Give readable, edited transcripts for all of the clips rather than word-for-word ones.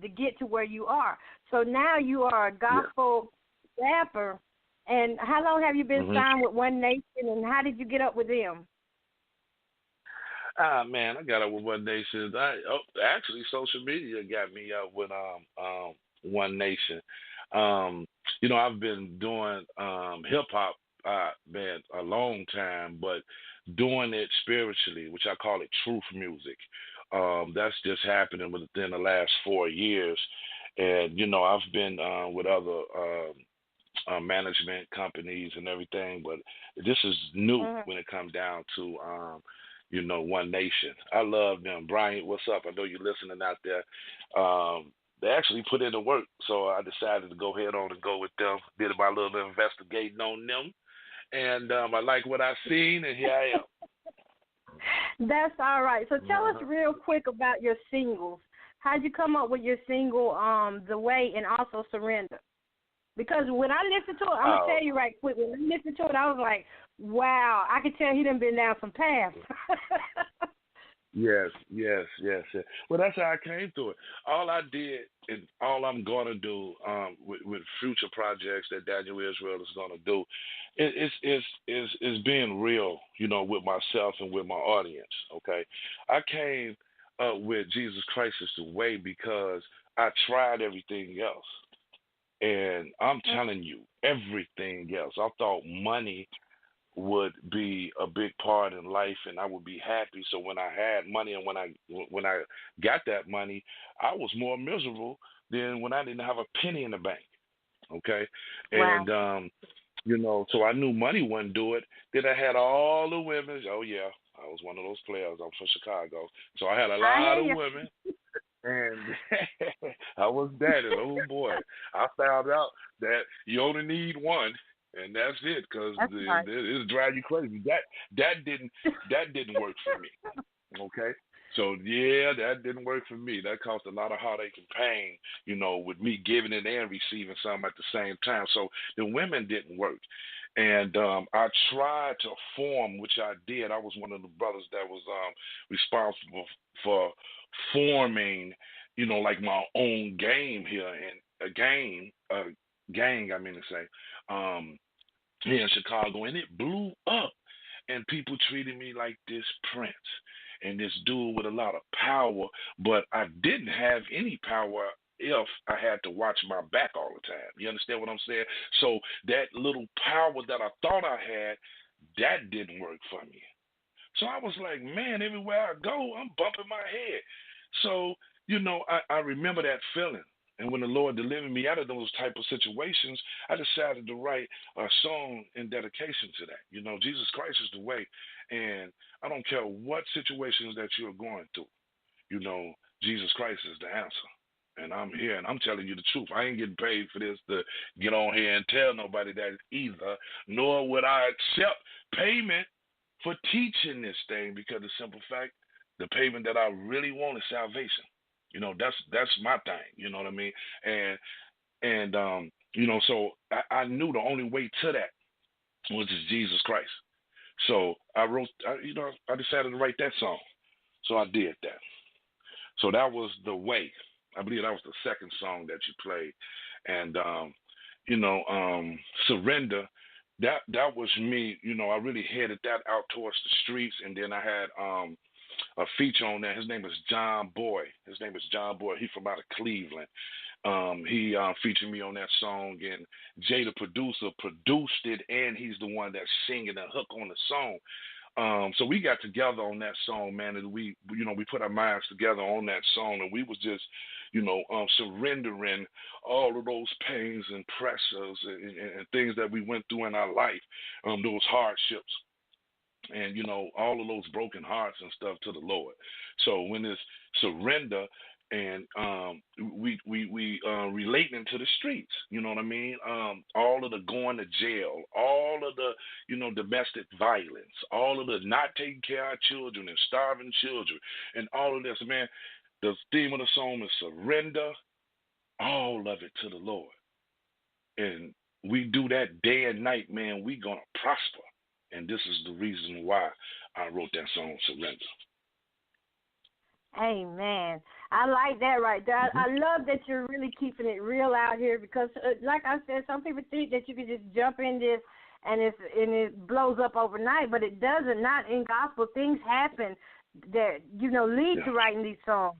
to get to where you are. So now you are a gospel rapper. And how long have you been signed with One Nation, and how did you get up with them? Man, I got up with One Nation. Actually, social media got me up with One Nation. I've been doing hip hop, man, a long time, but doing it spiritually, which I call it truth music. That's just happening within the last 4 years, and I've been with other management companies and everything, but this is new when it comes down to One Nation. I love them. Brian, what's up? I know you're listening out there. They actually put in the work, so I decided to go ahead on and go with them. Did my little investigating on them, and I like what I seen, and here I am. That's all right. So tell us real quick about your singles. How'd you come up with your single, The Way, and also Surrender? Because when I listened to it, I'm going to tell you right quick, when I listened to it, I was like, wow, I could tell he done been down some paths. Yes. Well, that's how I came to it. All I did and all I'm going to do with future projects that Daniel Israel is going to do is being real, with myself and with my audience, okay? I came up with Jesus Christ is the way because I tried everything else. And I'm telling you, everything else. I thought money would be a big part in life, and I would be happy. So when I had money, and when I got that money, I was more miserable than when I didn't have a penny in the bank. Okay, wow. And so I knew money wouldn't do it. Then I had all the women. Oh yeah, I was one of those players. I'm from Chicago, so I had a lot of women. And I was daddy. Oh boy, I found out that you only need one, and that's it, because it'll drive you crazy. That didn't work for me. Okay, so yeah, that didn't work for me. That caused a lot of heartache and pain, with me giving it and receiving some at the same time. So the women didn't work. And I tried to form, which I did. I was one of the brothers that was responsible for forming, like my own game here, and gang, I mean to say, here in Chicago, and it blew up. And people treated me like this prince and this dude with a lot of power, but I didn't have any power if I had to watch my back all the time. You understand what I'm saying? So that little power that I thought I had, that didn't work for me. So I was like, man, everywhere I go, I'm bumping my head. So, I remember that feeling. And when the Lord delivered me out of those type of situations, I decided to write a song in dedication to that. Jesus Christ is the way. And I don't care what situations that you're going through, Jesus Christ is the answer. And I'm here, and I'm telling you the truth. I ain't getting paid for this to get on here and tell nobody that either, nor would I accept payment for teaching this thing, because the simple fact, the payment that I really want is salvation. That's my thing. You know what I mean? And so I knew the only way to that was Jesus Christ. So I decided to write that song. So I did that. So that was The Way. I believe that was the second song that you played. And, Surrender, that was me. I really headed that out towards the streets. And then I had a feature on that. His name is John Boy. He's from out of Cleveland. He featured me on that song, and Jay, the producer, produced it, and he's the one that's singing the hook on the song. So we got together on that song, man, and we put our minds together on that song, and we was just, surrendering all of those pains and pressures and things that we went through in our life, those hardships, and all of those broken hearts and stuff to the Lord. So when it's surrender, and we relating to the streets, you know what I mean? All of the going to jail, all of the domestic violence, all of the not taking care of children and starving children, and all of this, man. The theme of the song is surrender all of it to the Lord, and we do that day and night, man. We gonna prosper, and this is the reason why I wrote that song, Surrender. Amen. I like that right there. I love that you're really keeping it real out here because, like I said, some people think that you can just jump in this and it blows up overnight, but it doesn't. Not in gospel. Things happen that, lead to writing these songs.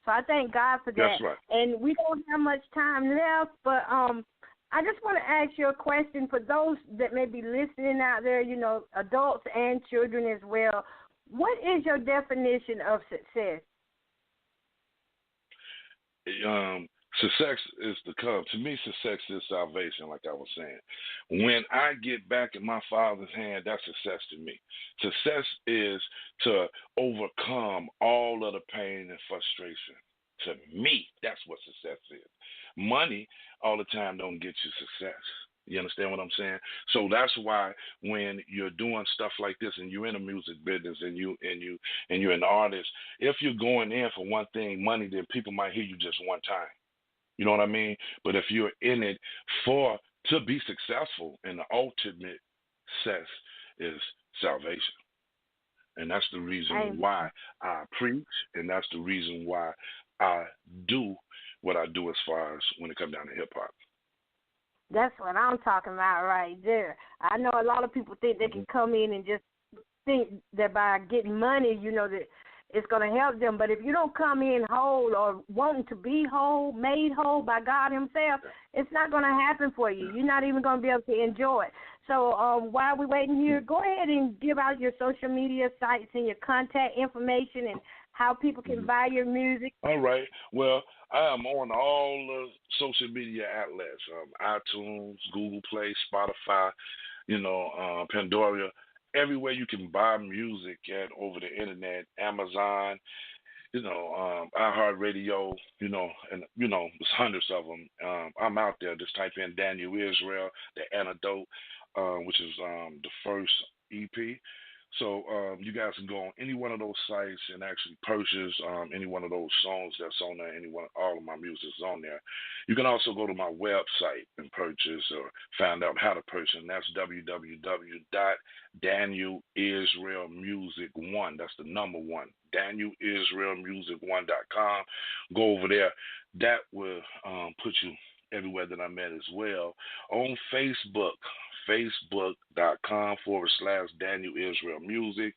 So I thank God for that. That's right. And we don't have much time left, but I just want to ask you a question for those that may be listening out there, adults and children as well. What is your definition of success? Success is to me, success is salvation, like I was saying. When I get back in my Father's hand, that's success to me. Success is to overcome all of the pain and frustration. To me, that's what success is. Money all the time don't get you success. You understand what I'm saying? So that's why when you're doing stuff like this and you're in a music business and you're an artist, if you're going in for one thing, money, then people might hear you just one time. You know what I mean? But if you're in it to be successful, and the ultimate success is salvation. And that's the reason why I preach, and that's the reason why I do what I do as far as when it comes down to hip hop. That's what I'm talking about right there. I know a lot of people think they can come in and just think that by getting money, that it's going to help them. But if you don't come in whole or wanting to be whole, made whole by God himself, it's not going to happen for you. You're not even going to be able to enjoy it. So while we're waiting here, go ahead and give out your social media sites and your contact information and how people can buy your music. All right. Well, I am on all the social media outlets, iTunes, Google Play, Spotify, Pandora, everywhere you can buy music at over the internet, Amazon, iHeartRadio, and there's hundreds of them. I'm out there. Just type in Daniel Israel, The Antidote, which is the first EP. So you guys can go on any one of those sites and actually purchase any one of those songs that's on there. All of my music is on there. You can also go to my website and purchase or find out how to purchase, and that's www.danielisraelmusic1. That's the number one, danielisraelmusic1.com. Go over there. That will put you everywhere that I'm at as well. On Facebook, facebook.com/Daniel Israel Music.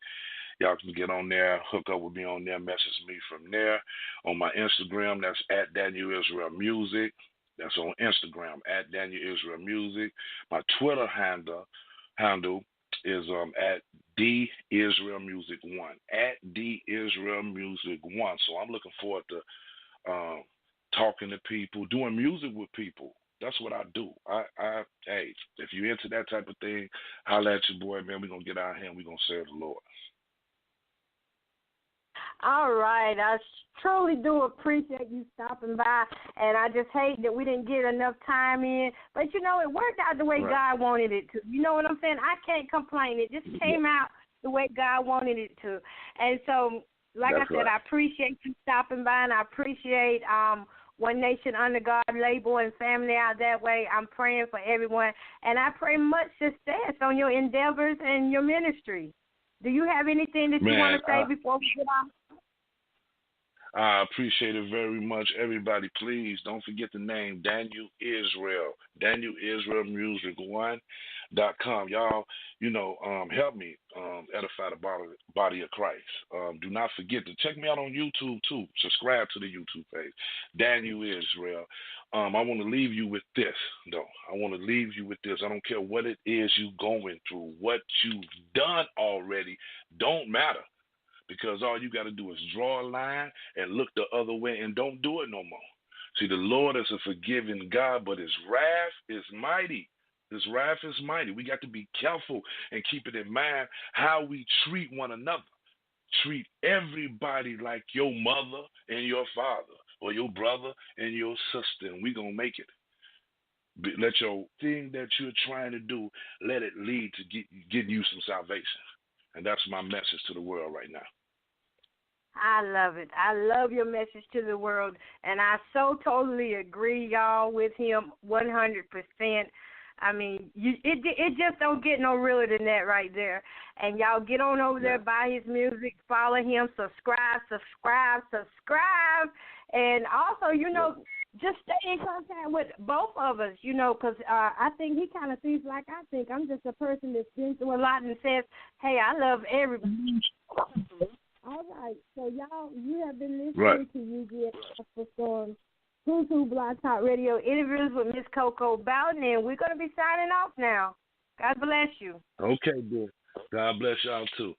Y'all can get on there, hook up with me on there, message me from there. On my Instagram, that's at Daniel Israel Music. That's on Instagram, at Daniel Israel Music. My Twitter handle is at DIsraelMusic1, at DIsraelMusic1. So I'm looking forward to talking to people, doing music with people. That's what I do. Hey, if you're into that type of thing, holla at your boy, man. We're going to get out here and we're going to serve the Lord. All right. I truly do appreciate you stopping by, and I just hate that we didn't get enough time in. But, it worked out the way God wanted it to. You know what I'm saying? I can't complain. It just came out the way God wanted it to. And so, like I said, I appreciate you stopping by, and I appreciate One Nation Under God label and family out that way. I'm praying for everyone, and I pray much success on your endeavors and your ministry. Do you have anything that you want to say before we get off? I appreciate it very much. Everybody, please don't forget the name Daniel Israel. Daniel Israel Music1.com. Y'all, help me edify the body of Christ. Do not forget to check me out on YouTube too. Subscribe to the YouTube page, Daniel Israel. I want to leave you with this, though. I want to leave you with this. I don't care what it is you're going through. What you've done already don't matter. Because all you got to do is draw a line and look the other way and don't do it no more. See, the Lord is a forgiving God, but his wrath is mighty. His wrath is mighty. We got to be careful and keep it in mind how we treat one another. Treat everybody like your mother and your father, or your brother and your sister, and we're going to make it. Let your thing that you're trying to do, let it lead to getting you some salvation. And that's my message to the world right now. I love it. I love your message to the world, and I so totally agree, y'all, with him 100%. I mean, it just don't get no realer than that right there. And y'all get on over there, buy his music, follow him, subscribe. And also, just stay in contact with both of us, because I think he kind of sees like I think. I'm just a person that's been through a lot and says, hey, I love everybody. All right. So, y'all, you have been listening to UGF Storm 22 Blog Talk Radio interviews with Miss Koko-Bowden, and we're going to be signing off now. God bless you. Okay, dear. God bless y'all, too.